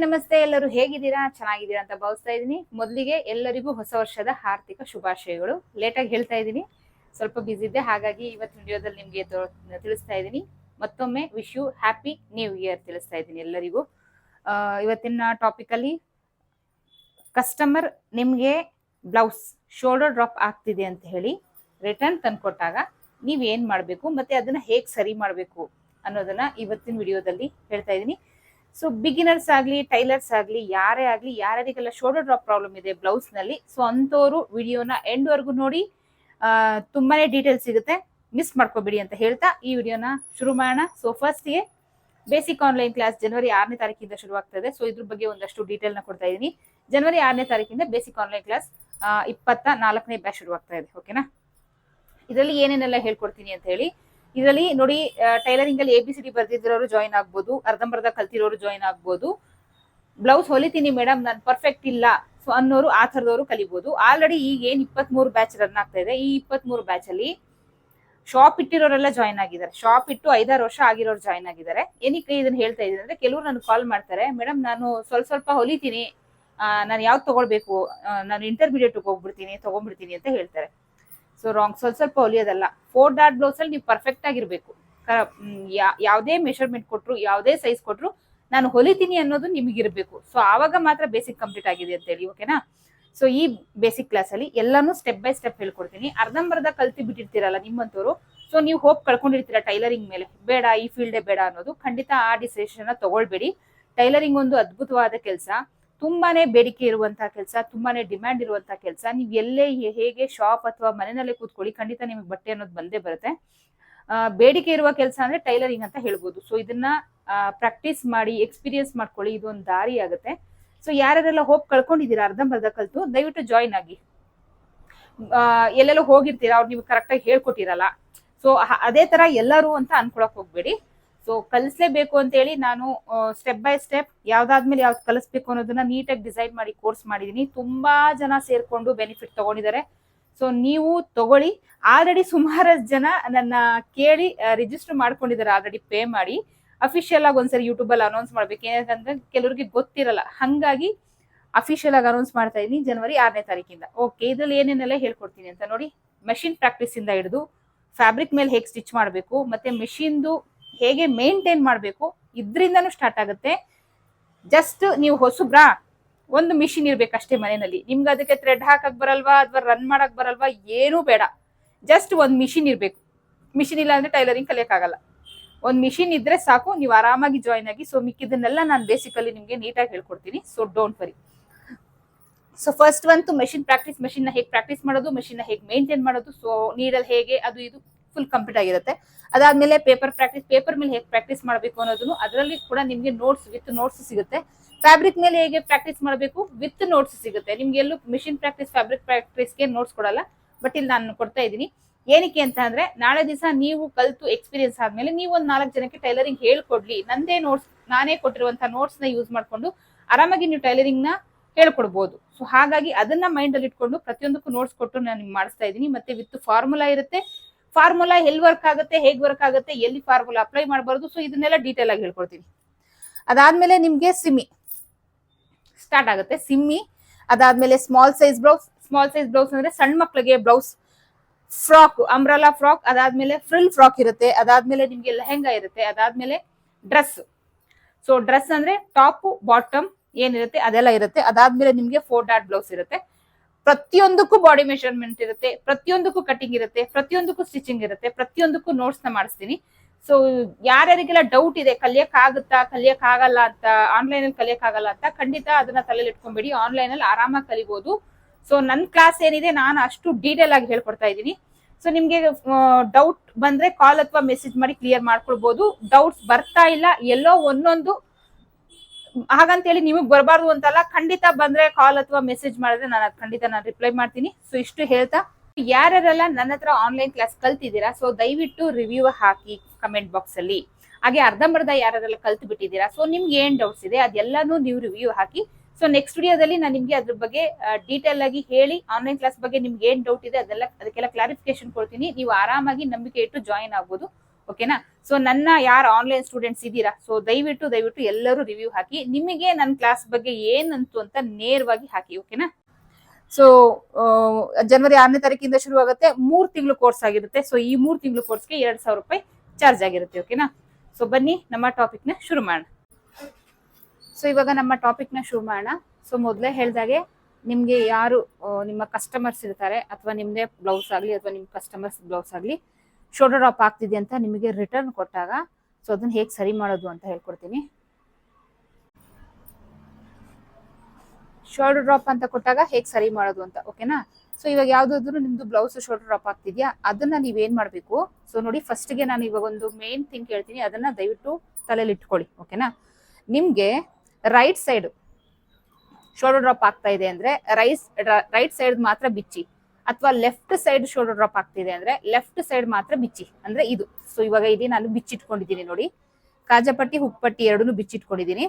ನಮಸ್ತೆ, ಎಲ್ಲರೂ ಹೇಗಿದ್ದೀರಾ? ಚೆನ್ನಾಗಿದ್ದೀರಾ ಅಂತ ಭಾವಿಸ್ತಾ ಇದ್ದೀನಿ. ಮೊದಲಿಗೆ ಎಲ್ಲರಿಗೂ ಹೊಸ ವರ್ಷದ ಹಾರ್ದಿಕ ಶುಭಾಶಯಗಳು. ಲೇಟಾಗಿ ಹೇಳ್ತಾ ಇದ್ದೀನಿ, ಸ್ವಲ್ಪ ಬಿಸಿ ಇದ್ದೆ, ಹಾಗಾಗಿ ಇವತ್ತಿನ ವಿಡಿಯೋದಲ್ಲಿ ನಿಮಗೆ ತಿಳಿಸ್ತಾ ಇದ್ದೀನಿ. ಮತ್ತೊಮ್ಮೆ wish you happy new year ತಿಳಿಸ್ತಾ ಇದ್ದೀನಿ ಎಲ್ಲರಿಗೂ. ಇವತ್ತಿನ ಟಾಪಿಕ್ ಅಲ್ಲಿ ಕಸ್ಟಮರ್ ನಿಮಗೆ ಬ್ಲೌಸ್ ಶೋಲ್ಡರ್ ಡ್ರಾಪ್ ಆಗ್ತಿದೆ ಅಂತ ಹೇಳಿ ರಿಟರ್ನ್ ತಂದ್ಕೊಟ್ಟಾಗ ನೀವ್ ಏನ್ ಮಾಡ್ಬೇಕು ಮತ್ತೆ ಅದನ್ನ ಹೇಗ್ ಸರಿ ಮಾಡ್ಬೇಕು ಅನ್ನೋದನ್ನ ಇವತ್ತಿನ ವಿಡಿಯೋದಲ್ಲಿ ಹೇಳ್ತಾ ಇದ್ದೀನಿ. ಸೊ ಬಿಗಿನರ್ಸ್ ಆಗ್ಲಿ, ಟೈಲರ್ಸ್ ಆಗ್ಲಿ, ಯಾರೇ ಆಗ್ಲಿ, ಯಾರ್ಯಾರಿಗೆಲ್ಲ ಶೋಲ್ಡರ್ ಡ್ರಾಪ್ ಪ್ರಾಬ್ಲಮ್ ಇದೆ ಬ್ಲೌಸ್ ನಲ್ಲಿ, ಸೊ ಅಂತವರು ವಿಡಿಯೋನ ಎಂಡ್ ವರ್ಗು ನೋಡಿ. ತುಂಬಾನೇ ಡೀಟೇಲ್ಸ್ ಸಿಗುತ್ತೆ, ಮಿಸ್ ಮಾಡ್ಕೋಬೇಡಿ ಅಂತ ಹೇಳ್ತಾ ಈ ವಿಡಿಯೋನ ಶುರು ಮಾಡೋಣ. ಸೊ ಫಸ್ಟ್ಗೆ ಬೇಸಿಕ್ ಆನ್ಲೈನ್ ಕ್ಲಾಸ್ ಜನವರಿ 6ನೇ ತಾರೀಕಿಂದ ಶುರುವಾಗ್ತದೆ. ಸೊ ಇದ್ರ ಬಗ್ಗೆ ಒಂದಷ್ಟು ಡೀಟೇಲ್ ನ ಕೊಡ್ತಾ ಇದ್ದೀನಿ. ಜನವರಿ 6ನೇ ತಾರೀಕಿಂದ ಬೇಸಿಕ್ ಆನ್ಲೈನ್ ಕ್ಲಾಸ್ 24ನೇ ಬ್ಯಾಚ್ ಶುರುವಾಗ್ತಾ ಇದೆ. ಓಕೆನಾ? ಇದರಲ್ಲಿ ಏನೇನೆಲ್ಲ ಹೇಳ್ಕೊಡ್ತೀನಿ ಅಂತ ಹೇಳಿ, ಇದರಲ್ಲಿ ನೋಡಿ, ಟೈಲರಿಂಗ್ ಅಲ್ಲಿ ABCD ಬರ್ದಿರೋರು ಜಾಯಿನ್ ಆಗ್ಬೋದು, ಅರ್ಧಂಬರ್ಧ ಕಲ್ತಿರೋರು ಜಾಯಿನ್ ಆಗ್ಬೋದು. ಬ್ಲೌಸ್ ಹೊಲಿತೀನಿ ಮೇಡಮ್ ನಾನು ಪರ್ಫೆಕ್ಟ್ ಇಲ್ಲ ಸೊ ಅನ್ನೋರು ಆ ಥರದವರು ಕಲಿಬಹುದು. ಆಲ್ರೆಡಿ ಈಗ ಏನ್ 23 ಬ್ಯಾಚ್ ರನ್ ಆಗ್ತಾ ಇದೆ, ಈ 23 ಬ್ಯಾಚ್ ಅಲ್ಲಿ ಶಾಪ್ ಇಟ್ಟಿರೋರೆಲ್ಲ ಜಾಯಿನ್ ಆಗಿದ್ದಾರೆ. ಶಾಪ್ ಇಟ್ಟು 5-6 ವರ್ಷ ಆಗಿರೋರು ಜಾಯಿನ್ ಆಗಿದ್ದಾರೆ. ಏನಕ್ಕೆ ಇದನ್ನ ಹೇಳ್ತಾ ಇದ್ದೀನಿ ಅಂದ್ರೆ, ಕೆಲವರು ನನಗೆ ಕಾಲ್ ಮಾಡ್ತಾರೆ, ಮೇಡಮ್ ನಾನು ಸ್ವಲ್ಪ ಹೊಲಿತೀನಿ, ನಾನು ಯಾವ್ದು ತಗೊಳ್ಬೇಕು, ನಾನು ಇಂಟರ್ಮೀಡಿಯೇಟ್ ಹೋಗ್ಬಿಡ್ತೀನಿ ತಗೊಂಡ್ಬಿಡ್ತೀನಿ ಅಂತ ಹೇಳ್ತಾರೆ. So wrong. ಸ್ವಲ್ಪ ಹೊಲಿಯೋದಲ್ಲ. 4 ಡಾಟ್ ಬ್ಲೌಸ್ ಅಲ್ಲಿ ನೀವು ಪರ್ಫೆಕ್ಟ್ ಆಗಿರ್ಬೇಕು. ಯಾವುದೇ ಮೆಷರ್ಮೆಂಟ್ ಕೊಟ್ರು, ಯಾವುದೇ ಸೈಜ್ ಕೊಟ್ರು ನಾನು ಹೊಲಿತೀನಿ ಅನ್ನೋದು ನಿಮಗಿರ್ಬೇಕು. ಸೊ ಆವಾಗ ಮಾತ್ರ ಬೇಸಿಕ್ ಕಂಪ್ಲೀಟ್ ಆಗಿದೆ ಅಂತ ಹೇಳಿ. ಓಕೆನಾ? ಸೊ ಈ ಬೇಸಿಕ್ ಕ್ಲಾಸ್ ಅಲ್ಲಿ ಎಲ್ಲಾನು ಸ್ಟೆಪ್ ಬೈ ಸ್ಟೆಪ್ ಹೇಳ್ಕೊಡ್ತೀನಿ. ಅರ್ಧಂಬರ್ಧ ಕಲ್ತಿ ಬಿಟ್ಟಿರ್ತೀರಲ್ಲ ನಿಮ್ಮಂತವ್ರು, ಸೊ ನೀವು ಹೋಪ್ ಕಳ್ಕೊಂಡಿರ್ತೀರ ಟೈಲರಿಂಗ್ ಮೇಲೆ, ಬೇಡ ಈ ಫೀಲ್ಡೇ ಬೇಡ ಅನ್ನೋದು. ಖಂಡಿತ ಆ ಡಿಸಿಷನ್ ತಗೊಳ್ಬೇಡಿ. ಟೈಲರಿಂಗ್ ಒಂದು ಅದ್ಭುತವಾದ ಕೆಲಸ, ತುಂಬಾನೇ ಬೇಡಿಕೆ ಇರುವಂತಹ ಕೆಲಸ, ತುಂಬಾನೇ ಡಿಮ್ಯಾಂಡ್ ಇರುವಂತಹ ಕೆಲಸ. ನೀವು ಎಲ್ಲೇ ಹೇಗೆ ಶಾಪ್ ಅಥವಾ ಮನೆಯಲ್ಲೇ ಕೂತ್ಕೊಳ್ಳಿ, ಖಂಡಿತ ನಿಮಗೆ ಬಟ್ಟೆ ಅನ್ನೋದು ಬಂದೇ ಬರುತ್ತೆ. ಬೇಡಿಕೆ ಇರುವ ಕೆಲಸ ಅಂದ್ರೆ ಟೈಲರಿಂಗ್ ಅಂತ ಹೇಳ್ಬೋದು. ಸೊ ಇದನ್ನ ಪ್ರಾಕ್ಟೀಸ್ ಮಾಡಿ, ಎಕ್ಸ್ಪೀರಿಯನ್ಸ್ ಮಾಡ್ಕೊಳ್ಳಿ, ಇದೊಂದು ದಾರಿ ಆಗುತ್ತೆ. ಸೊ ಯಾರೆಲ್ಲ ಹೋಪ್ ಕಳ್ಕೊಂಡಿದ್ದೀರಾ ಅರ್ಧಂಬರ್ಧ ಕಲ್ತು, ದಯವಿಟ್ಟು ಜಾಯಿನ್ ಆಗಿ. ಎಲ್ಲೆಲ್ಲೋ ಹೋಗಿರ್ತೀರಾ, ಅವ್ರು ನೀವು ಕರೆಕ್ಟ್ ಆಗಿ ಹೇಳ್ಕೊಟ್ಟಿರಲ್ಲ. ಸೊ ಅದೇ ತರ ಎಲ್ಲರೂ ಅಂತ ಅನ್ಕೊಳಕ್ ಹೋಗ್ಬೇಡಿ. ಸೊ ಕಲಿಸ್ಲೇಬೇಕು ಅಂತ ಹೇಳಿ ನಾನು ಸ್ಟೆಪ್ ಬೈ ಸ್ಟೆಪ್ ಯಾವ್ದಾದ್ಮೇಲೆ ಯಾವ್ದು ಕಲಿಸ್ಬೇಕು ಅನ್ನೋದನ್ನ ನೀಟಾಗಿ ಡಿಸೈಡ್ ಮಾಡಿ ಕೋರ್ಸ್ ಮಾಡಿದೀನಿ. ತುಂಬಾ ಜನ ಸೇರ್ಕೊಂಡು ಬೆನಿಫಿಟ್ ತಗೊಂಡಿದ್ದಾರೆ. ಸೊ ನೀವು ತಗೊಳ್ಳಿ. ಆಲ್ರೆಡಿ ಸುಮಾರು ಜನ ನನ್ನ ಕೇಳಿ ರಿಜಿಸ್ಟರ್ ಮಾಡ್ಕೊಂಡಿದ್ದಾರೆ, ಆಲ್ರೆಡಿ ಪೇ ಮಾಡಿ. ಅಫಿಷಿಯಲ್ ಆಗಿ ಒಂದ್ಸರಿ ಯೂಟ್ಯೂಬ್ ಅಲ್ಲಿ ಅನೌನ್ಸ್ ಮಾಡ್ಬೇಕು, ಏನಂತಂದ್ರೆ ಕೆಲವರಿಗೆ ಗೊತ್ತಿರಲ್ಲ, ಹಂಗಾಗಿ ಅಫಿಷಿಯಲ್ ಆಗಿ ಅನೌನ್ಸ್ ಮಾಡ್ತಾ ಇದೀನಿ ಜನವರಿ 6ನೇ ತಾರೀಕಿಂದ. ಓಕೆ, ಇದ್ರಲ್ಲಿ ಏನೇನೆಲ್ಲ ಹೇಳ್ಕೊಡ್ತೀನಿ ಅಂತ ನೋಡಿ. ಮೆಷಿನ್ ಪ್ರಾಕ್ಟೀಸ್ ಇಂದ ಹಿಡಿದು ಫ್ಯಾಬ್ರಿಕ್ ಮೇಲೆ ಹೇಗೆ ಸ್ಟಿಚ್ ಮಾಡಬೇಕು, ಮತ್ತೆ ಮೆಷಿನ್ದು ಹೇಗೆ ಮೇಂಟೈನ್ ಮಾಡಬೇಕು, ಇದ್ರಿಂದನೂ ಸ್ಟಾರ್ಟ್ ಆಗುತ್ತೆ. ಜಸ್ಟ್ ನೀವು ಹೊಸಬ್ರಾ, ಒಂದು ಮಿಷಿನ್ ಇರ್ಬೇಕಷ್ಟೇ ಮನೆಯಲ್ಲಿ. ನಿಮ್ಗೆ ಅದಕ್ಕೆ ಥ್ರೆಡ್ ಹಾಕಕ್ ಬರಲ್ವಾ ಅಥವಾ ರನ್ ಮಾಡಕ್ ಬರಲ್ವಾ, ಏನೂ ಬೇಡ. ಜಸ್ಟ್ ಒಂದು ಮಿಷಿನ್ ಇರ್ಬೇಕು. ಮಿಷಿನ್ ಇಲ್ಲ ಅಂದ್ರೆ ಟೈಲರಿಂಗ್ ಕಲಿಯಕ್ಕಾಗಲ್ಲ. ಒಂದು ಮಿಷಿನ್ ಇದ್ರೆ ಸಾಕು, ನೀವು ಆರಾಮಾಗಿ ಜಾಯಿನ್ ಆಗಿ. ಸೊ ಮಿಕ್ಕಿದನ್ನೆಲ್ಲ ನಾನು ಬೇಸಿಕಲಿ ನಿಮ್ಗೆ ನೀಟಾಗಿ ಹೇಳ್ಕೊಡ್ತೀನಿ. So don't worry. So first ಒಂದು ಮೆಷಿನ್ ಪ್ರಾಕ್ಟೀಸ್, ಮೆಷಿನ್ ನ ಹೇಗೆ ಪ್ರಾಕ್ಟೀಸ್ ಮಾಡೋದು, ಮೆಷಿನ್ ನ ಹೇಗೆ ಮೇಂಟೈನ್ ಮಾಡೋದು, ಸೊ ನೀಡಲ್ ಹೇಗೆ, ಅದು ಇದು ಫುಲ್ ಕಂಪ್ಲೀಟ್ ಆಗಿರುತ್ತೆ. ಅದಾದ್ಮೇಲೆ ಪೇಪರ್ ಪ್ರಾಕ್ಟೀಸ್, ಪೇಪರ್ ಮೇಲೆ ಹೇಗೆ ಪ್ರಾಕ್ಟೀಸ್ ಮಾಡಬೇಕು ಅನ್ನೋದನ್ನು, ಅದರಲ್ಲಿ ಕೂಡ ನಿಮ್ಗೆ ನೋಟ್ಸ್ ವಿತ್ ನೋಟ್ಸ್ ಸಿಗುತ್ತೆ. ಫ್ಯಾಬ್ರಿಕ್ ಮೇಲೆ ಹೇಗೆ ಪ್ರಾಕ್ಟೀಸ್ ಮಾಡಬೇಕು ವಿತ್ ನೋಟ್ಸ್ ಸಿಗುತ್ತೆ. ನಿಮ್ಗೆ ಎಲ್ಲೂ ಮಿಷಿನ್ ಪ್ರಾಕ್ಟೀಸ್, ಫ್ಯಾಬ್ರಿಕ್ ಪ್ರಾಕ್ಟೀಸ್ಗೆ ನೋಟ್ಸ್ ಕೊಡಲ್ಲ, ಬಟ್ ಇಲ್ಲಿ ನಾನು ಕೊಡ್ತಾ ಇದ್ದೀನಿ. ಏನಕ್ಕೆ ಅಂತ ಅಂದ್ರೆ, ನಾಳೆ ದಿವಸ ನೀವು ಕಲ್ತು ಎಕ್ಸ್ಪೀರಿಯನ್ಸ್ ಆದ್ಮೇಲೆ ನೀವು ಒಂದು 4 ಜನಕ್ಕೆ ಟೈಲರಿಂಗ್ ಹೇಳ್ಕೊಡ್ಲಿ, ನಂದೇ ನೋಟ್ಸ್, ನಾನೇ ಕೊಟ್ಟಿರುವಂತಹ ನೋಟ್ಸ್ ನ ಯೂಸ್ ಮಾಡ್ಕೊಂಡು ಆರಾಮಾಗಿ ನೀವು ಟೈಲರಿಂಗ್ ನ ಹೇಳ್ಕೊಡ್ಬೋದು. ಸೊ ಹಾಗಾಗಿ ಅದನ್ನ ಮೈಂಡ್ ಅಲ್ಲಿ ಇಟ್ಕೊಂಡು ಪ್ರತಿಯೊಂದಕ್ಕೂ ನೋಟ್ಸ್ ಕೊಟ್ಟು ನಾನು ನಿಮ್ಗೆ ಮಾಡಿಸ್ತಾ ಇದ್ದೀನಿ. ಮತ್ತೆ ವಿತ್ ಫಾರ್ಮುಲಾ ಇರುತ್ತೆ. ಫಾರ್ಮುಲಾ ಎಲ್ಲಿ ವರ್ಕ್ ಆಗುತ್ತೆ, ಹೇಗೆ ವರ್ಕ್ ಆಗುತ್ತೆ, ಎಲ್ಲಿ ಫಾರ್ಮುಲಾ ಅಪ್ಲೈ ಮಾಡಬಾರ್ದು, ಸೊ ಇದನ್ನೆಲ್ಲ ಡೀಟೇಲ್ ಆಗಿ ಹೇಳ್ಕೊಡ್ತೀನಿ. ಅದಾದ್ಮೇಲೆ ನಿಮ್ಗೆ ಸಿಮ್ಮಿ ಸ್ಟಾರ್ಟ್ ಆಗುತ್ತೆ. ಸಿಮ್ಮಿ ಅದಾದ್ಮೇಲೆ small size blouse. Small size blouse ಅಂದ್ರೆ ಸಣ್ಣ ಮಕ್ಳಿಗೆ ಬ್ಲೌಸ್, ಫ್ರಾಕ್, ಅಂಬ್ರಲಾ ಫ್ರಾಕ್, ಅದಾದ್ಮೇಲೆ ಫ್ರಿಲ್ ಫ್ರಾಕ್ ಇರುತ್ತೆ, ಅದಾದ್ಮೇಲೆ ನಿಮ್ಗೆ ಲೆಹೆಂಗಾ ಇರುತ್ತೆ, ಅದಾದ್ಮೇಲೆ ಡ್ರೆಸ್. ಸೊ ಡ್ರೆಸ್ ಅಂದ್ರೆ ಟಾಪ್ ಬಾಟಮ್ ಏನಿರುತ್ತೆ ಅದೆಲ್ಲ ಇರುತ್ತೆ. ಅದಾದ್ಮೇಲೆ ನಿಮ್ಗೆ 4 ಡಾಟ್ ಬ್ಲೌಸ್ ಇರುತ್ತೆ. ಪ್ರತಿಯೊಂದಕ್ಕೂ ಬಾಡಿ ಮೆಷರ್ಮೆಂಟ್ ಇರುತ್ತೆ, ಪ್ರತಿಯೊಂದಕ್ಕೂ ಕಟಿಂಗ್ ಇರುತ್ತೆ, ಪ್ರತಿಯೊಂದಕ್ಕೂ ಸ್ಟಿಚಿಂಗ್ ಇರುತ್ತೆ, ಪ್ರತಿಯೊಂದಕ್ಕೂ ನೋಟ್ಸ್ ನ ಮಾಡಿಸ್ತೀನಿ. ಸೊ ಯಾರ್ಯಾರಿಗೆಲ್ಲ ಡೌಟ್ ಇದೆ, ಕಲಿಯಕ್ ಆಗುತ್ತಾ, ಕಲಿಯಕ್ ಆಗಲ್ಲ ಅಂತ, ಆನ್ಲೈನ್ ಅಲ್ಲಿ ಕಲಿಯಕ್ ಆಗಲ್ಲ ಅಂತ, ಖಂಡಿತ ಅದನ್ನ ತಲೆಯಲ್ಲಿ ಇಟ್ಕೊಂಡ್ಬೇಡಿ. ಆನ್ಲೈನ್ ಅಲ್ಲಿ ಆರಾಮಾಗಿ ಕಲಿಬಹುದು. ಸೊ ನನ್ನ ಕ್ಲಾಸ್ ಏನಿದೆ ನಾನು ಅಷ್ಟು ಡೀಟೇಲ್ ಆಗಿ ಹೇಳ್ಕೊಡ್ತಾ ಇದ್ದೀನಿ. ಸೊ ನಿಮ್ಗೆ ಡೌಟ್ ಬಂದ್ರೆ ಕಾಲ್ ಅಥವಾ ಮೆಸೇಜ್ ಮಾಡಿ ಕ್ಲಿಯರ್ ಮಾಡ್ಕೊಳ್ಬಹುದು. ಡೌಟ್ಸ್ ಬರ್ತಾ ಇಲ್ಲ, ಎಲ್ಲೋ ಒಂದೊಂದು ಹಾಗಂತೇಳಿ ನಿಮಗ್ ಬರಬಾರ್ದು ಅಂತಲ್ಲ, ಖಂಡಿತ ಬಂದ್ರೆ ಕಾಲ್ ಅಥವಾ ಮೆಸೇಜ್ ಮಾಡಿದ್ರೆ ನಾನು ಖಂಡಿತ ರಿಪ್ಲೈ ಮಾಡ್ತೀನಿ. ಸೊ ಇಷ್ಟು ಹೇಳ್ತಾ, ಯಾರ್ಯಾರೆಲ್ಲ ನನ್ನ ಹತ್ರ ಆನ್ಲೈನ್ ಕ್ಲಾಸ್ ಕಲ್ತಿದ್ದೀರಾ, ಸೊ ದಯವಿಟ್ಟು ರಿವ್ಯೂ ಹಾಕಿ ಕಮೆಂಟ್ ಬಾಕ್ಸ್ ಅಲ್ಲಿ. ಹಾಗೆ ಅರ್ಧಂಬರ್ಧ ಯಾರೆಲ್ಲ ಕಲ್ತು ಬಿಟ್ಟಿದ್ದೀರಾ, ಸೊ ನಿಮ್ಗೆ ಏನ್ ಡೌಟ್ಸ್ ಇದೆ ಅದೆಲ್ಲಾನು ನೀವು ರಿವ್ಯೂ ಹಾಕಿ. ಸೊ ನೆಕ್ಸ್ಟ್ ವಿಡಿಯೋದಲ್ಲಿ ನಾನು ನಿಮ್ಗೆ ಅದ್ರ ಬಗ್ಗೆ ಡೀಟೇಲ್ ಆಗಿ ಹೇಳಿ, ಆನ್ಲೈನ್ ಕ್ಲಾಸ್ ಬಗ್ಗೆ ನಿಮ್ಗೆ ಏನ್ ಡೌಟ್ ಇದೆ ಅದಕ್ಕೆಲ್ಲ ಕ್ಲಾರಿಫಿಕೇಶನ್ ಕೊಡ್ತೀನಿ. ನೀವು ಆರಾಮಾಗಿ ನಂಬಿಕೆ ಇಟ್ಟು ಜಾಯಿನ್ ಆಗ್ಬೋದು. ಓಕೆನಾ? ಸೊ ನನ್ನ ಯಾರು ಆನ್ಲೈನ್ ಸ್ಟೂಡೆಂಟ್ಸ್ ಇದ್ದೀರಾ, ಸೊ ದಯವಿಟ್ಟು ಎಲ್ಲರೂ ರಿವ್ಯೂ ಹಾಕಿ, ನಿಮಗೆ ನನ್ನ ಕ್ಲಾಸ್ ಬಗ್ಗೆ ಏನಂತು ಅಂತ ನೇರವಾಗಿ ಹಾಕಿ. ಓಕೆನಾ? ಸೊ ಜನವರಿ 6ನೇ ತಾರೀಕಿಂದ ಶುರು ಆಗುತ್ತೆ. 3 ತಿಂಗಳು ಕೋರ್ಸ್ ಆಗಿರುತ್ತೆ. ಸೊ ಈ 3 ತಿಂಗಳು ಕೋರ್ಸ್ಗೆ 2,000 ರೂಪಾಯಿ ಚಾರ್ಜ್ ಆಗಿರುತ್ತೆ. ಓಕೆನಾ? ಸೊ ಬನ್ನಿ ನಮ್ಮ ಟಾಪಿಕ್ ನ ಶುರು ಮಾಡೋಣ. ಸೊ ಇವಾಗ ನಮ್ಮ ಟಾಪಿಕ್ ನ ಶುರು ಮಾಡೋಣ. ಸೊ ಮೊದಲೇ ಹೇಳ್ದಾಗೆ, ನಿಮ್ಗೆ ಯಾರು ನಿಮ್ಮ ಕಸ್ಟಮರ್ಸ್ ಇರ್ತಾರೆ, ಅಥವಾ ನಿಮ್ದೇ ಬ್ಲೌಸ್ ಆಗಲಿ ಅಥವಾ ನಿಮ್ಮ ಕಸ್ಟಮರ್ಸ್ ಬ್ಲೌಸ್ ಆಗಲಿ ಶೋಲ್ಡರ್ ಡ್ರಾಪ್ ಆಗ್ತಿದೆ ಅಂತ ನಿಮಗೆ ರಿಟರ್ನ್ ಕೊಟ್ಟಾಗ, ಸೊ ಅದನ್ನ ಹೇಗೆ ಸರಿ ಮಾಡೋದು ಅಂತ ಹೇಳ್ಕೊಡ್ತೀನಿ. ಶೋಲ್ಡರ್ ಡ್ರಾಪ್ ಅಂತ ಕೊಟ್ಟಾಗ ಹೇಗೆ ಸರಿ ಮಾಡೋದು ಅಂತ. ಓಕೆನಾ? ಸೊ ಇವಾಗ ಯಾವ್ದಾದ್ರು ನಿಮ್ದು ಬ್ಲೌಸ್ ಶೋಲ್ಡರ್ ಡ್ರಾಪ್ ಆಗ್ತಿದ್ಯಾ, ಅದನ್ನ ನೀವೇನ್ ಮಾಡ್ಬೇಕು. ಸೊ ನೋಡಿ, ಫಸ್ಟ್ಗೆ ನಾನು ಇವಾಗ ಒಂದು ಮೇನ್ ಥಿಂಗ್ ಹೇಳ್ತೀನಿ, ಅದನ್ನ ದಯವಿಟ್ಟು ತಲೆಯಲ್ಲಿ ಇಟ್ಕೊಳ್ಳಿ. ಓಕೆನಾ? ನಿಮ್ಗೆ ರೈಟ್ ಸೈಡ್ ಶೋಲ್ಡರ್ ಡ್ರಾಪ್ ಆಗ್ತಾ ಇದೆ ಅಂದ್ರೆ ರೈಟ್ ಸೈಡ್ ಮಾತ್ರ ಬಿಚ್ಚಿ, ಅಥವಾ ಲೆಫ್ಟ್ ಸೈಡ್ ಶೋಲ್ಡರ್ ಡ್ರಾಪ್ ಆಗ್ತಿದೆ ಅಂದ್ರೆ ಲೆಫ್ಟ್ ಸೈಡ್ ಮಾತ್ರ ಬಿಚ್ಚಿ. ಅಂದ್ರೆ ಇದು. ಸೊ ಇವಾಗ ಇಲ್ಲಿ ನಾನು ಬಿಚ್ಚಿಟ್ಕೊಂಡಿದ್ದೀನಿ ನೋಡಿ, ಕಾಜಾಪಟ್ಟಿ ಹುಕ್ಪಟ್ಟಿ ಎರಡನ್ನೂ ಬಿಚ್ಚಿಟ್ಕೊಂಡಿದ್ದೀನಿ.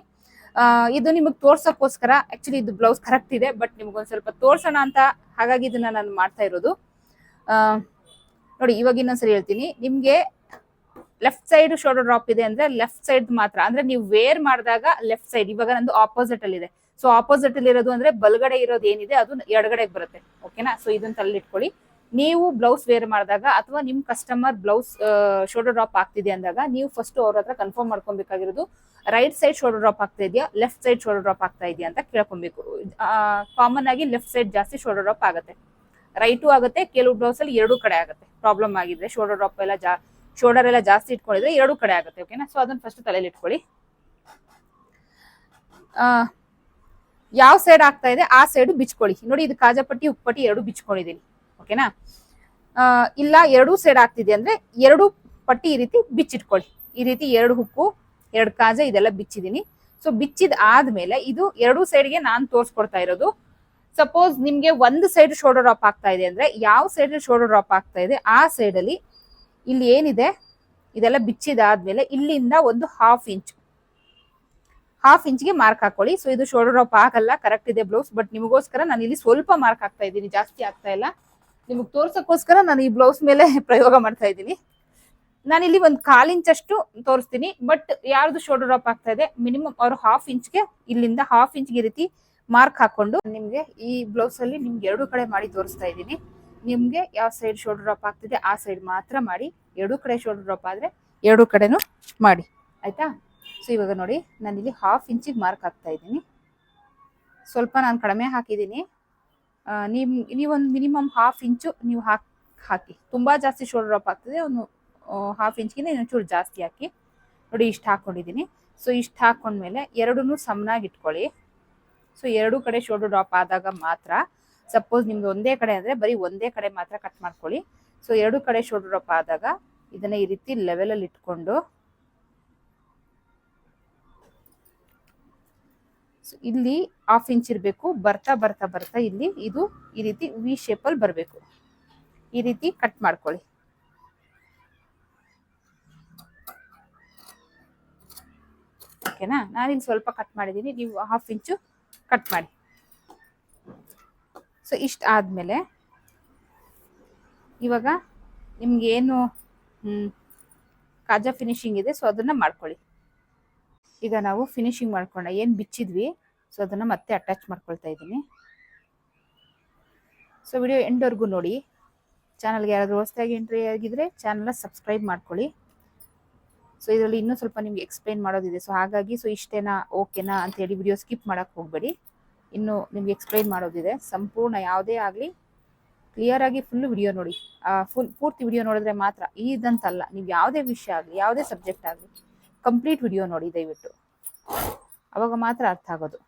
ಇದು ನಿಮಗೆ ತೋರ್ಸಕ್ಕೋಸ್ಕರ, ಆಕ್ಚುಲಿ ಇದು ಬ್ಲೌಸ್ ಕರೆಕ್ಟ್ ಇದೆ, ಬಟ್ ನಿಮ್ಗೊಂದ್ ಸ್ವಲ್ಪ ತೋರ್ಸೋಣ ಅಂತ ಹಾಗಾಗಿ ಇದನ್ನ ನಾನು ಮಾಡ್ತಾ ಇರೋದು. ನೋಡಿ, ಇವಾಗ ಇನ್ನೊಂದ್ಸರಿ ಹೇಳ್ತೀನಿ. ನಿಮ್ಗೆ ಲೆಫ್ಟ್ ಸೈಡ್ ಶೋಲ್ಡರ್ ಡ್ರಾಪ್ ಇದೆ ಅಂದ್ರೆ ಲೆಫ್ಟ್ ಸೈಡ್ ಮಾತ್ರ, ಅಂದ್ರೆ ನೀವು ವೇರ್ ಮಾಡಿದಾಗ ಲೆಫ್ಟ್ ಸೈಡ್. ಇವಾಗ ನಂದು ಆಪೋಸಿಟ್ ಅಲ್ಲಿ ಇದೆ. ಸೊ ಆಪೋಸಿಟ್ ಅಲ್ಲಿ ಇರೋದು ಅಂದ್ರೆ ಬಲಗಡೆ ಇರೋದು ಏನಿದೆ ಅದು ಎಡಗಡೆಗೆ ಬರುತ್ತೆ. ಓಕೆನಾ? ಸೊ ಇದನ್ನ ತಲೆಯಲ್ಲಿ ಇಟ್ಕೊಳ್ಳಿ. ನೀವು ಬ್ಲೌಸ್ ವೇರ್ ಮಾಡಿದಾಗ ಅಥವಾ ನಿಮ್ ಕಸ್ಟಮರ್ ಬ್ಲೌಸ್ ಶೋಲ್ಡರ್ ಡ್ರಾಪ್ ಆಗ್ತಿದೆ ಅಂದಾಗ, ನೀವು ಫಸ್ಟ್ ಅವ್ರ ಹತ್ರ ಕನ್ಫರ್ಮ್ ಮಾಡ್ಕೊಬೇಕಾಗಿರೋದು, ರೈಟ್ ಸೈಡ್ ಶೋಲ್ಡರ್ ಡ್ರಾಪ್ ಆಗ್ತಾ ಇದೆಯಾ, ಲೆಫ್ಟ್ ಸೈಡ್ ಶೋಲ್ಡರ್ ಡ್ರಾಪ್ ಆಗ್ತಾ ಇದೆಯಾ ಅಂತ ಕೇಳ್ಕೊಬೇಕು. ಕಾಮನ್ ಆಗಿ ಲೆಫ್ಟ್ ಸೈಡ್ ಜಾಸ್ತಿ ಶೋಲ್ಡರ್ ಡ್ರಾಪ್ ಆಗುತ್ತೆ, ರೈಟು ಆಗುತ್ತೆ. ಕೆಲವು ಬ್ಲೌಸ್ ಅಲ್ಲಿ ಎರಡೂ ಕಡೆ ಆಗುತ್ತೆ. ಪ್ರಾಬ್ಲಮ್ ಆಗಿದ್ರೆ ಶೋಲ್ಡರ್ ಡ್ರಾಪ್ ಎಲ್ಲ ಶೋಲ್ಡರ್ ಎಲ್ಲ ಜಾಸ್ತಿ ಇಟ್ಕೊಂಡಿದ್ರೆ ಎರಡೂ ಕಡೆ ಆಗುತ್ತೆ. ಓಕೆನಾ? ಸೊ ಅದನ್ನ ಫಸ್ಟ್ ತಲೆಯಲ್ಲಿ ಇಟ್ಕೊಳ್ಳಿ. ಯಾವ ಸೈಡ್ ಆಗ್ತಾ ಇದೆ ಆ ಸೈಡ್ ಬಿಚ್ಕೊಳ್ಳಿ. ನೋಡಿ, ಇದು ಕಾಜಾಪಟ್ಟಿ ಉಪ್ಪಟ್ಟಿ ಎರಡು ಬಿಚ್ಕೊಂಡಿದ್ದೀನಿ. ಓಕೆನಾ? ಇಲ್ಲ ಎರಡೂ ಸೈಡ್ ಆಗ್ತಿದೆ ಅಂದ್ರೆ ಎರಡು ಪಟ್ಟಿ ಈ ರೀತಿ ಬಿಚ್ಚಿಟ್ಕೊಳ್ಳಿ. ಈ ರೀತಿ ಎರಡು ಹುಕ್ಕು, ಎರಡು ಕಾಜ ಇದೆಲ್ಲ ಬಿಚ್ಚಿದೀನಿ. ಸೊ ಬಿಚ್ಚಿದ ಆದ್ಮೇಲೆ ಇದು ಎರಡೂ ಸೈಡ್ಗೆ ನಾನು ತೋರಿಸ್ಕೊಡ್ತಾ ಇರೋದು. ಸಪೋಸ್ ನಿಮ್ಗೆ ಒಂದು ಸೈಡ್ ಶೋಲ್ಡರ್ ಡ್ರಾಪ್ ಆಗ್ತಾ ಇದೆ ಅಂದ್ರೆ, ಯಾವ ಸೈಡ್ ಶೋಲ್ಡರ್ ಡ್ರಾಪ್ ಆಗ್ತಾ ಇದೆ ಆ ಸೈಡ್ ಅಲ್ಲಿ ಇಲ್ಲಿ ಏನಿದೆ ಇದೆಲ್ಲ ಬಿಚ್ಚಿದಾದ್ಮೇಲೆ ಇಲ್ಲಿಂದ ಒಂದು ಹಾಫ್ ಇಂಚ್ಗೆ ಮಾರ್ಕ್ ಹಾಕೊಳ್ಳಿ. ಸೊ ಇದು ಶೋಲ್ಡರ್ ಡ್ರಾಪ್ ಆಗಲ್ಲ, ಕರೆಕ್ಟ್ ಇದೆ ಬ್ಲೌಸ್, ಬಟ್ ನಿಮಗೋಸ್ಕರ ನಾನು ಇಲ್ಲಿ ಸ್ವಲ್ಪ ಮಾರ್ಕ್ ಹಾಕ್ತಾ ಇದ್ದೀನಿ, ಜಾಸ್ತಿ ಆಗ್ತಾ ಇಲ್ಲ. ನಿಮಗೆ ತೋರ್ಸಕ್ಕೋಸ್ಕರ ನಾನು ಈ ಬ್ಲೌಸ್ ಮೇಲೆ ಪ್ರಯೋಗ ಮಾಡ್ತಾ ಇದ್ದೀನಿ. ನಾನಿಲ್ಲಿ ಒಂದು 1/4 ಇಂಚಷ್ಟು ತೋರಿಸ್ತೀನಿ, ಬಟ್ ಯಾರ್ದು ಶೋಲ್ಡರ್ ಡ್ರಾಪ್ ಆಗ್ತಾ ಇದೆ ಮಿನಿಮಮ್ ಅವರು ಹಾಫ್ ಇಂಚ್ಗೆ, ಇಲ್ಲಿಂದ ಹಾಫ್ ಇಂಚ್ಗೆ ಈ ರೀತಿ ಮಾರ್ಕ್ ಹಾಕೊಂಡು, ನಿಮ್ಗೆ ಈ ಬ್ಲೌಸ್ ಅಲ್ಲಿ ನಿಮ್ಗೆ ಎರಡು ಕಡೆ ಮಾಡಿ ತೋರಿಸ್ತಾ ಇದ್ದೀನಿ. ನಿಮ್ಗೆ ಯಾವ ಸೈಡ್ ಶೋಲ್ಡರ್ ಡ್ರಾಪ್ ಆಗ್ತಿದೆ ಆ ಸೈಡ್ ಮಾತ್ರ ಮಾಡಿ, ಎರಡು ಕಡೆ ಶೋಲ್ಡರ್ ಡ್ರಾಪ್ ಆದ್ರೆ ಎರಡು ಕಡೆನೂ ಮಾಡಿ. ಆಯ್ತಾ? ಸೊ ಇವಾಗ ನೋಡಿ, ನಾನು ಇಲ್ಲಿ ಹಾಫ್ ಇಂಚಿಗೆ ಮಾರ್ಕ್ ಹಾಕ್ತಾ ಇದ್ದೀನಿ. ಸ್ವಲ್ಪ ನಾನು ಕಡಿಮೆ ಹಾಕಿದ್ದೀನಿ. ನೀವೊಂದು ಮಿನಿಮಮ್ ಹಾಫ್ ಇಂಚು ನೀವು ಹಾಕಿ. ತುಂಬಾ ಜಾಸ್ತಿ ಶೋಲ್ಡರ್ ಡ್ರಾಪ್ ಆಗ್ತದೆ, ಒಂದು ಹಾಫ್ ಇಂಚ್ಗಿಂತ ಇನ್ನೊಂಚೂರು ಜಾಸ್ತಿ ಹಾಕಿ. ನೋಡಿ, ಇಷ್ಟು ಹಾಕೊಂಡಿದ್ದೀನಿ. ಸೊ ಇಷ್ಟು ಹಾಕೊಂಡ್ಮೇಲೆ ಎರಡನ್ನೂ ಸಮನಾಗಿ ಇಟ್ಕೊಳ್ಳಿ. ಸೊ ಎರಡೂ ಕಡೆ ಶೋಲ್ಡರ್ ಡ್ರಾಪ್ ಆದಾಗ ಮಾತ್ರ, ಸಪೋಸ್ ನಿಮ್ದು ಒಂದೇ ಕಡೆ ಅಂದ್ರೆ ಬರೀ ಒಂದೇ ಕಡೆ ಮಾತ್ರ ಕಟ್ ಮಾಡ್ಕೊಳ್ಳಿ. ಸೊ ಎರಡೂ ಕಡೆ ಶೋಲ್ಡರ್ ಡ್ರಾಪ್ ಆದಾಗ ಇದನ್ನ ಈ ರೀತಿ ಲೆವೆಲ್ ಅಲ್ಲಿ ಇಟ್ಕೊಂಡು, ಇಲ್ಲಿ ಹಾಫ್ ಇಂಚ್ ಇರಬೇಕು. ಬರ್ತಾ ಬರ್ತಾ ಬರ್ತಾ ಇಲ್ಲಿ ಇದು ಈ ರೀತಿ ವಿ ಶೇಪ್ ಅಲ್ಲಿ ಬರಬೇಕು. ಈ ರೀತಿ ಕಟ್ ಮಾಡ್ಕೊಳ್ಳಿ. ಓಕೆನಾ? ನಾನಿಲ್ಲಿ ಸ್ವಲ್ಪ ಕಟ್ ಮಾಡಿದ್ದೀನಿ, ನೀವು ಹಾಫ್ ಇಂಚು ಕಟ್ ಮಾಡಿ. ಸೊ ಇಷ್ಟ ಆದ್ಮೇಲೆ ಇವಾಗ ನಿಮ್ಗೆ ಏನು ಕಾಜಾ ಫಿನಿಶಿಂಗ್ ಇದೆ, ಸೊ ಅದನ್ನ ಮಾಡ್ಕೊಳ್ಳಿ. ಈಗ ನಾವು ಫಿನಿಶಿಂಗ್ ಮಾಡ್ಕೊಂಡ ಏನು ಬಿಚ್ಚಿದ್ವಿ, ಸೊ ಅದನ್ನ ಮತ್ತೆ ಅಟ್ಯಾಚ್ ಮಾಡ್ಕೊಳ್ತಾ ಇದ್ದೀನಿ. ಸೊ ವಿಡಿಯೋ ಎಂಡ್ವರೆಗೂ ನೋಡಿ. ಚಾನಲ್ಗೆ ಯಾರಾದರೂ ಹೊಸದಾಗಿ ಎಂಟ್ರಿ ಆಗಿದ್ರೆ ಚಾನಲ್ನ ಸಬ್ಸ್ಕ್ರೈಬ್ ಮಾಡ್ಕೊಳ್ಳಿ. ಸೊ ಇದರಲ್ಲಿ ಇನ್ನೂ ಸ್ವಲ್ಪ ನಿಮ್ಗೆ ಎಕ್ಸ್ಪ್ಲೈನ್ ಮಾಡೋದಿದೆ. ಸೊ ಹಾಗಾಗಿ ಇಷ್ಟೇನಾ ಓಕೆನಾ ಅಂತ ಹೇಳಿ ವಿಡಿಯೋ ಸ್ಕಿಪ್ ಮಾಡಕ್ಕೆ ಹೋಗಬೇಡಿ. ಇನ್ನು ನಿಮ್ಗೆ ಎಕ್ಸ್ಪ್ಲೈನ್ ಮಾಡೋದಿದೆ ಸಂಪೂರ್ಣ. ಯಾವುದೇ ಆಗಲಿ ಕ್ಲಿಯರ್ ಆಗಿ ಫುಲ್ ವಿಡಿಯೋ ನೋಡಿ. ಪೂರ್ತಿ ವಿಡಿಯೋ ನೋಡಿದ್ರೆ ಮಾತ್ರ, ಇದಂತಲ್ಲ, ನೀವು ಯಾವುದೇ ವಿಷಯ ಆಗಲಿ ಯಾವುದೇ ಸಬ್ಜೆಕ್ಟ್ ಆಗಲಿ ಕಂಪ್ಲೀಟ್ ವಿಡಿಯೋ ನೋಡಿ ದಯವಿಟ್ಟು, ಅವಾಗ ಮಾತ್ರ ಅರ್ಥ ಆಗೋದು.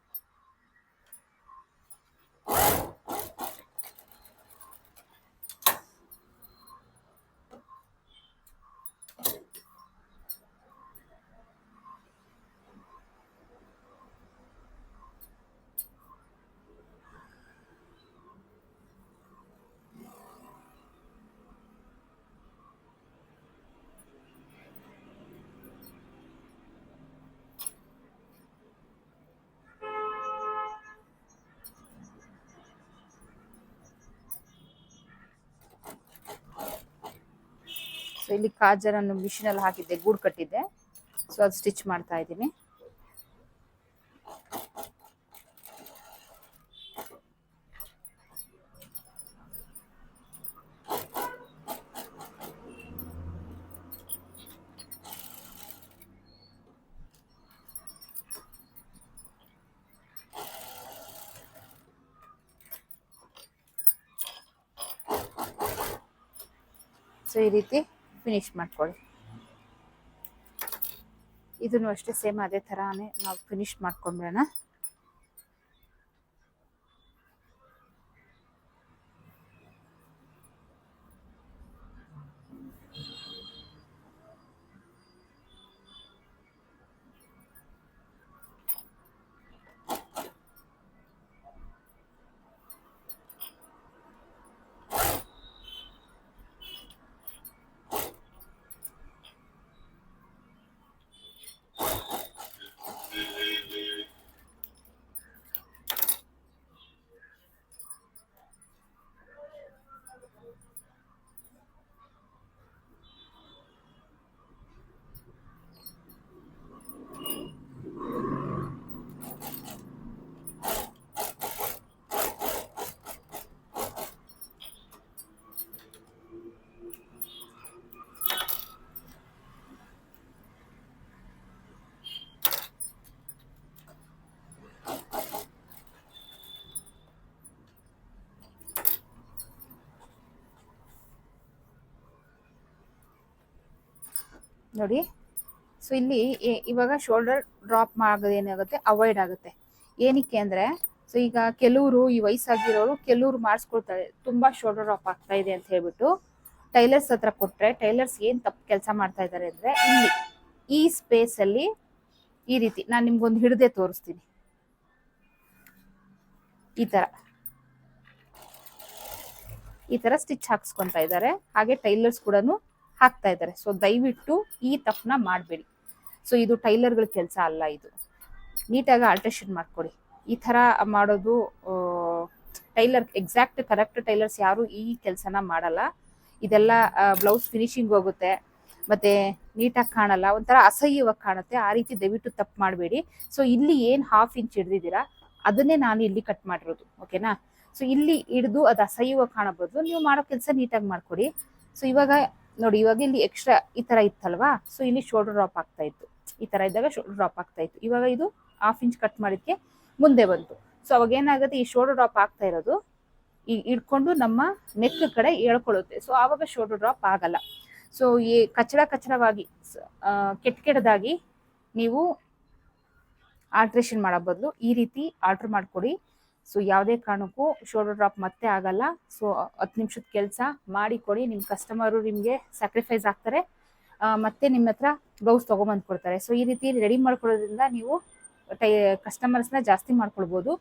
ಇಲ್ಲಿ ಕಾಜರ್ ಅನ್ನು ಮಿಷಿನ್ ಅಲ್ಲಿ ಹಾಕಿದ್ದೆ, ಗೂಡು ಕಟ್ಟಿದ್ದೆ. ಸೊ ಅದು ಸ್ಟಿಚ್ ಮಾಡ್ತಾ ಇದ್ದೀನಿ. ಸೊ ಈ ರೀತಿ ಫಿನಿಶ್ ಮಾಡ್ಕೊಳ್ಳಿ. ಇದನ್ನು ಅಷ್ಟೇ ಸೇಮ್ ಅದೇ ಥರಾನೇ ನಾವು ಫಿನಿಶ್ ಮಾಡ್ಕೊಂಡ್ಬಿಡೋಣ. ನೋಡಿ, ಸೊ ಇಲ್ಲಿ ಇವಾಗ ಶೋಲ್ಡರ್ ಡ್ರಾಪ್ ಮಾಡೋದು ಏನಾಗುತ್ತೆ, ಅವಾಯ್ಡ್ ಆಗುತ್ತೆ. ಏನಕ್ಕೆ ಅಂದರೆ, ಸೊ ಈಗ ಕೆಲವರು ಈ ವಯಸ್ಸಾಗಿರೋರು ಕೆಲವರು ಮಾಡಿಸ್ಕೊಳ್ತಾರೆ, ತುಂಬ ಶೋಲ್ಡರ್ ಡ್ರಾಪ್ ಆಗ್ತಾ ಇದೆ ಅಂತ ಹೇಳ್ಬಿಟ್ಟು ಟೈಲರ್ಸ್ ಹತ್ರ ಕೊಟ್ಟರೆ, ಟೈಲರ್ಸ್ ಏನು ತಪ್ಪು ಕೆಲಸ ಮಾಡ್ತಾ ಇದ್ದಾರೆ ಅಂದರೆ, ಇಲ್ಲಿ ಈ ಸ್ಪೇಸಲ್ಲಿ ಈ ರೀತಿ ನಾನು ನಿಮ್ಗೊಂದು ಹಿಡಿದೇ ತೋರಿಸ್ತೀನಿ. ಈ ಥರ ಸ್ಟಿಚ್ ಹಾಕ್ಸ್ಕೊತಾ ಇದ್ದಾರೆ, ಹಾಗೆ ಟೈಲರ್ಸ್ ಕೂಡ ಹಾಕ್ತಾ ಇದ್ದಾರೆ. ಸೊ ದಯವಿಟ್ಟು ಈ ತಪ್ಪನ್ನ ಮಾಡಬೇಡಿ. ಸೊ ಇದು ಟೈಲರ್ಗಳ ಕೆಲಸ ಅಲ್ಲ, ಇದು ನೀಟಾಗಿ ಆಲ್ಟ್ರೇಷನ್ ಮಾಡ್ಕೊಡಿ. ಈ ಥರ ಮಾಡೋದು ಟೈಲರ್ ಎಕ್ಸಾಕ್ಟ್ ಕರೆಕ್ಟ್ ಟೈಲರ್ಸ್ ಯಾರು ಈ ಕೆಲಸನ ಮಾಡಲ್ಲ. ಇದೆಲ್ಲ ಬ್ಲೌಸ್ ಫಿನಿಶಿಂಗ್ ಹೋಗುತ್ತೆ, ಮತ್ತೆ ನೀಟಾಗಿ ಕಾಣಲ್ಲ, ಒಂಥರ ಅಸಹ್ಯವಾಗಿ ಕಾಣುತ್ತೆ. ಆ ರೀತಿ ದಯವಿಟ್ಟು ತಪ್ಪು ಮಾಡಬೇಡಿ. ಸೊ ಇಲ್ಲಿ ಏನು 1/2 ಇಂಚ್ ಹಿಡ್ದಿದ್ದೀರಾ ಅದನ್ನೇ ನಾನು ಇಲ್ಲಿ ಕಟ್ ಮಾಡಿರೋದು, ಓಕೆನಾ? ಸೊ ಇಲ್ಲಿ ಹಿಡಿದು ಅದು ಅಸಹ್ಯವಾಗಿ ಕಾಣಬಹುದು, ನೀವು ಮಾಡೋ ಕೆಲಸ ನೀಟಾಗಿ ಮಾಡ್ಕೊಡಿ. ಸೊ ಇವಾಗ ನೋಡಿ, ಇವಾಗ ಇಲ್ಲಿ ಎಕ್ಸ್ಟ್ರಾ ಈ ತರ ಇತ್ತಲ್ವಾ, ಸೊ ಇಲ್ಲಿ ಶೋಲ್ಡರ್ ಡ್ರಾಪ್ ಆಗ್ತಾ ಇತ್ತು, ಈ ತರ ಇದ್ದಾಗ ಶೋಲ್ಡರ್ ಡ್ರಾಪ್ ಆಗ್ತಾ ಇತ್ತು. ಇವಾಗ ಇದು 1/2 ಇಂಚ್ ಕಟ್ ಮಾಡಿದ್ಕೆ ಮುಂದೆ ಬಂತು. ಸೊ ಅವಾಗ ಏನಾಗುತ್ತೆ, ಈ ಶೋಲ್ಡರ್ ಡ್ರಾಪ್ ಆಗ್ತಾ ಇರೋದು ಈ ಇಟ್ಕೊಂಡು ನಮ್ಮ ನೆಕ್ ಕಡೆ ಎಳ್ಕೊಳ್ಳುತ್ತೆ. ಸೊ ಆವಾಗ ಶೋಲ್ಡರ್ ಡ್ರಾಪ್ ಆಗಲ್ಲ. ಸೊ ಈ ಕಚ್ಚಡವಾಗಿ ಕೆಟ್ಟದಾಗಿ ನೀವು ಆಲ್ಟ್ರೇಷನ್ ಮಾಡೋ ಬದಲು ಈ ರೀತಿ ಆಲ್ಟ್ರ್ ಮಾಡ್ಕೊಡಿ. ಸೊ ಯಾವುದೇ ಕಾರಣಕ್ಕೂ ಶೋಲ್ಡರ್ ಡ್ರಾಪ್ ಮತ್ತೆ ಆಗಲ್ಲ. ಸೊ 10 ನಿಮಿಷದ ಕೆಲಸ ಮಾಡಿ ಕೊಡಿ, ನಿಮ್ಮ ಕಸ್ಟಮರು ನಿಮಗೆ ಸ್ಯಾಕ್ರಿಫೈಸ್ ಆಗ್ತಾರೆ, ಮತ್ತೆ ನಿಮ್ಮ ಹತ್ರ ಬ್ಲೌಸ್ ತೊಗೊಂಬಂದು ಕೊಡ್ತಾರೆ. ಸೊ ಈ ರೀತಿ ರೆಡಿ ಮಾಡ್ಕೊಳ್ಳೋದ್ರಿಂದ ನೀವು ಕಸ್ಟಮರ್ಸ್ನ ಜಾಸ್ತಿ ಮಾಡ್ಕೊಳ್ಬೋದು.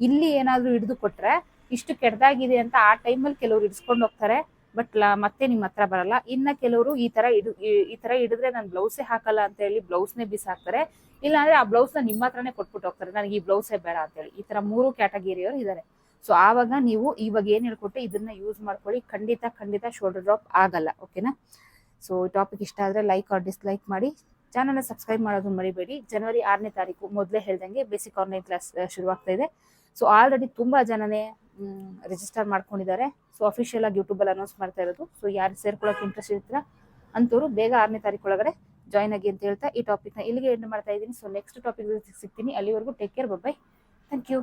ಇಲ್ಲಿ ಏನಾದರೂ ಹಿಡಿದು ಕೊಟ್ಟರೆ ಇಷ್ಟು ಕೆಟ್ಟದಾಗಿದೆ ಅಂತ ಆ ಟೈಮಲ್ಲಿ ಕೆಲವರು ಹಿಡಿಸ್ಕೊಂಡು ಹೋಗ್ತಾರೆ, ಬಟ್ ಮತ್ತೆ ನಿಮ್ಮ ಹತ್ರ ಬರಲ್ಲ. ಇನ್ನು ಕೆಲವರು ಈ ಥರ ಹಿಡಿದ್ರೆ ನಾನು ಬ್ಲೌಸೇ ಹಾಕಲ್ಲ ಅಂತ ಹೇಳಿ ಬ್ಲೌಸ್ನೇ ಬಿಸಾಕ್ತಾರೆ, ಇಲ್ಲಾಂದ್ರೆ ಆ ಬ್ಲೌಸ್ನ ನಿಮ್ಮ ಹತ್ರನೇ ಕೊಟ್ಬಿಟ್ಟು ಹೋಗ್ತಾರೆ, ನನಗೆ ಈ ಬ್ಲೌಸೇ ಬೇಡ ಅಂತೇಳಿ. ಈ ಥರ 3 ಕ್ಯಾಟಗರಿಯವರು ಇದ್ದಾರೆ. ಸೊ ಆವಾಗ ನೀವು ಇವಾಗ ಏನು ಹೇಳ್ಕೊಟ್ಟೆ ಇದನ್ನ ಯೂಸ್ ಮಾಡ್ಕೊಳ್ಳಿ, ಖಂಡಿತ ಶೋಲ್ಡರ್ ಡ್ರಾಪ್ ಆಗಲ್ಲ, ಓಕೆನಾ? ಸೊ ಟಾಪಿಕ್ ಇಷ್ಟ ಆದರೆ ಲೈಕ್ ಆರ್ ಡಿಸ್ಲೈಕ್ ಮಾಡಿ, ಚಾನಲ್ನ ಸಬ್ಸ್ಕ್ರೈಬ್ ಮಾಡೋದನ್ನ ಮರಿಬೇಡಿ. ಜನವರಿ 6ನೇ ತಾರೀಕು ಮೊದಲೇ ಹೇಳ್ದಂಗೆ ಬೇಸಿಕ್ ಆನ್ಲೈನ್ ಕ್ಲಾಸ್ ಶುರುವಾಗ್ತಾ ಇದೆ. ಸೊ ಆಲ್ರೆಡಿ ತುಂಬ ಜನನೇ ರಿಜಿಸ್ಟರ್ ಮಾಡ್ಕೊಂಡಿದ್ದಾರೆ. ಸೊ ಅಫಿಷಿಯಲ್ ಆಗಿ ಯೂಟ್ಯೂಬಲ್ಲಿ ಅನೌನ್ಸ್ ಮಾಡ್ತಾ ಇರೋದು. ಸೊ ಯಾರು ಸೇರ್ಕೊಳ್ಳೋಕೆ ಇಂಟ್ರೆಸ್ಟ್ ಇರ್ತೀರಾ ಅಂತವರು ಬೇಗ 6ನೇ ತಾರೀಕು ಒಳಗಡೆ ಜಾಯ್ನ್ ಆಗಿ ಅಂತ ಹೇಳ್ತಾ ಈ ಟಾಪಿಕ್ನ ಇಲ್ಲಿಗೆ ಎಂಡ್ ಮಾಡ್ತಾ ಇದ್ದೀನಿ. ಸೊ ನೆಕ್ಸ್ಟ್ ಟಾಪಿಕ್ ಸಿಗ್ತೀನಿ. ಅಲ್ಲಿವರೆಗೂ take care, bye. Thank you.